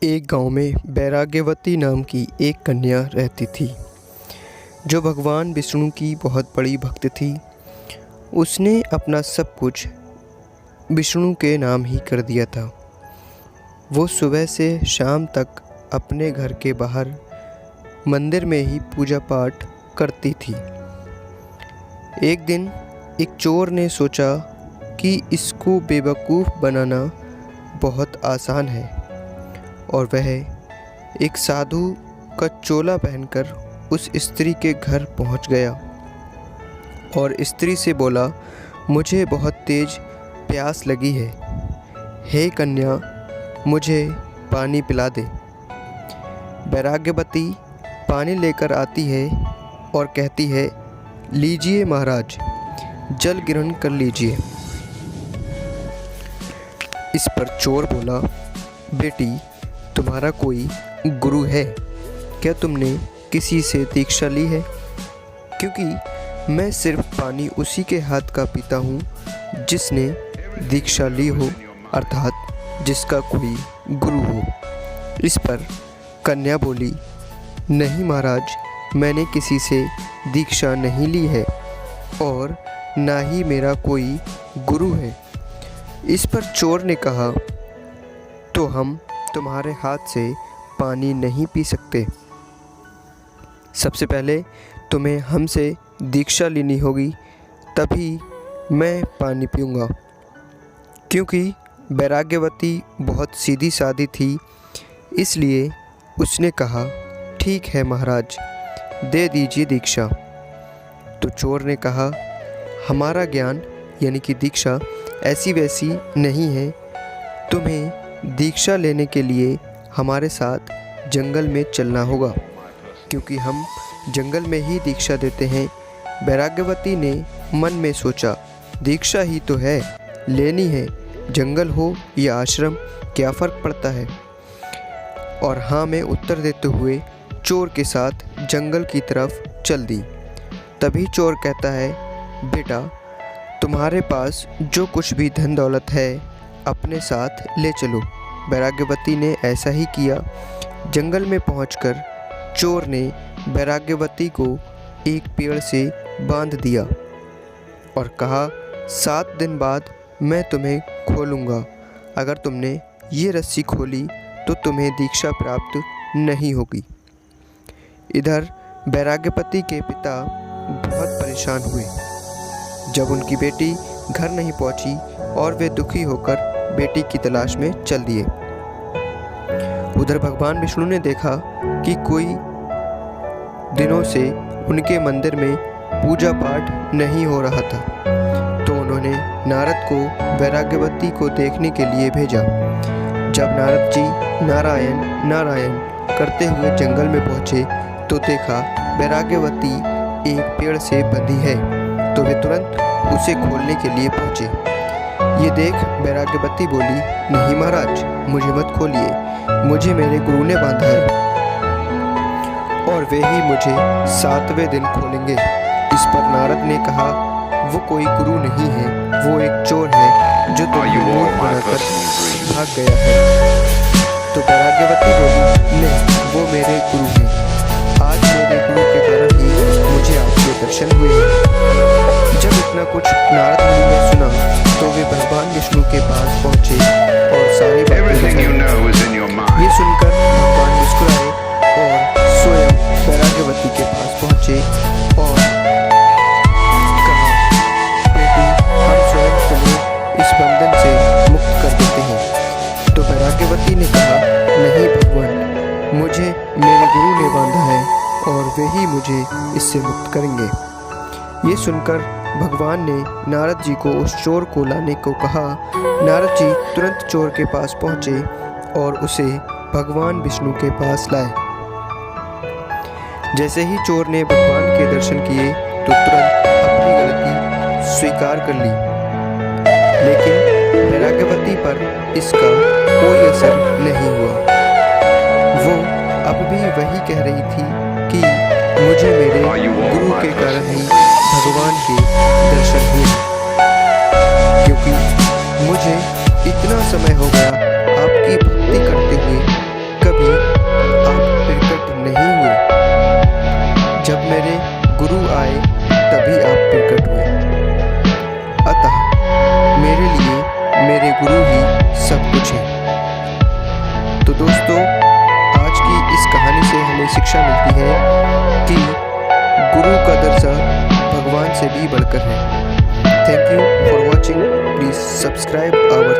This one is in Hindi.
एक गांव में वैराग्यवती नाम की एक कन्या रहती थी जो भगवान विष्णु की बहुत बड़ी भक्त थी। उसने अपना सब कुछ विष्णु के नाम ही कर दिया था। वो सुबह से शाम तक अपने घर के बाहर मंदिर में ही पूजा पाठ करती थी। एक दिन एक चोर ने सोचा कि इसको बेवकूफ़ बनाना बहुत आसान है और वह एक साधु का चोला पहनकर उस स्त्री के घर पहुंच गया और स्त्री से बोला, मुझे बहुत तेज प्यास लगी है, हे कन्या मुझे पानी पिला दे। वैराग्यवती पानी लेकर आती है और कहती है, लीजिए महाराज, जल ग्रहण कर लीजिए। इस पर चोर बोला, बेटी तुम्हारा कोई गुरु है क्या? तुमने किसी से दीक्षा ली है? क्योंकि मैं सिर्फ पानी उसी के हाथ का पीता हूँ जिसने दीक्षा ली हो, अर्थात जिसका कोई गुरु हो। इस पर कन्या बोली, नहीं महाराज, मैंने किसी से दीक्षा नहीं ली है और ना ही मेरा कोई गुरु है। इस पर चोर ने कहा, तो हम तुम्हारे हाथ से पानी नहीं पी सकते। सबसे पहले तुम्हें हमसे दीक्षा लेनी होगी, तभी मैं पानी पीऊँगा। क्योंकि वैराग्यवती बहुत सीधी सादी थी, इसलिए उसने कहा, ठीक है महाराज, दे दीजिए दीक्षा। तो चोर ने कहा, हमारा ज्ञान यानी कि दीक्षा ऐसी वैसी नहीं है। तुम्हें दीक्षा लेने के लिए हमारे साथ जंगल में चलना होगा, क्योंकि हम जंगल में ही दीक्षा देते हैं। वैराग्यवती ने मन में सोचा, दीक्षा ही तो है, लेनी है, जंगल हो या आश्रम, क्या फ़र्क पड़ता है। और हाँ में उत्तर देते हुए चोर के साथ जंगल की तरफ चल दी। तभी चोर कहता है, बेटा तुम्हारे पास जो कुछ भी धन दौलत है अपने साथ ले चलो। वैराग्यवती ने ऐसा ही किया। जंगल में पहुंचकर चोर ने वैराग्यवती को एक पेड़ से बांध दिया और कहा, 7 दिन बाद मैं तुम्हें खोलूँगा। अगर तुमने ये रस्सी खोली तो तुम्हें दीक्षा प्राप्त नहीं होगी। इधर वैराग्यवती के पिता बहुत परेशान हुए जब उनकी बेटी घर नहीं पहुंची और वे दुखी होकर बेटी की तलाश में चल दिए। उधर भगवान विष्णु ने देखा कि कोई दिनों से उनके मंदिर में पूजा पाठ नहीं हो रहा था, तो उन्होंने नारद को वैराग्यवती को देखने के लिए भेजा। जब नारद जी नारायण नारायण करते हुए जंगल में पहुंचे तो देखा वैराग्यवती एक पेड़ से बंधी है, तो वे तुरंत उसे खोलने के लिए पहुंचे। ये देख वैराग्यवती बोली, नहीं महाराज, मुझे मत खोलिए, मुझे मेरे गुरु ने बांधा है और वे ही मुझे 7वें दिन खोलेंगे। इस पर नारद ने कहा, वो कोई गुरु नहीं है, वो एक चोर है जो तुम्हें मूर्ख बनाकर भाग गया है। तो वैराग्यवती बोली, नहीं, वो मेरे गुरु हैं। आज मेरे गुरु के कारण ही मुझे आपके दर्शन हुए हैं। जब इतना कुछ नारद मुनि ने सुना तो वे भगवान विष्णु के पास पहुंचे और सारी बातें बताई। ये सुनकर भगवान मुस्कुराए और स्वयं वैराग्यवती के पास पहुंचे और कहा, बेटी हम स्वयं तुम्हें इस बंधन से मुक्त कर देते हैं। तो वैराग्यवती ने कहा, नहीं भगवान, मुझे मेरे गुरु ने बांधा है और वे ही मुझे इससे मुक्त करेंगे। ये सुनकर भगवान ने नारद जी को उस चोर को लाने को कहा। नारद जी तुरंत चोर के पास पहुंचे और उसे भगवान विष्णु के पास लाए। जैसे ही चोर ने भगवान के दर्शन किए तो तुरंत अपनी गलती स्वीकार कर ली, लेकिन वैराग्यवती पर इसका कोई असर नहीं हुआ। वो अब भी वही कह रही थी कि मुझे मेरे गुरु के कारण ही भगवान के दर्शन हुए, क्योंकि मुझे इतना समय हो गया आपकी भक्ति करते हुए, गुरु आए तभी आप प्रकट हुए। अतः मेरे लिए मेरे गुरु ही सब कुछ है। तो दोस्तों, आज की इस कहानी से हमें शिक्षा मिलती है कि गुरु का दर्जा भगवान से भी बढ़कर है। Thank you for watching. Please subscribe our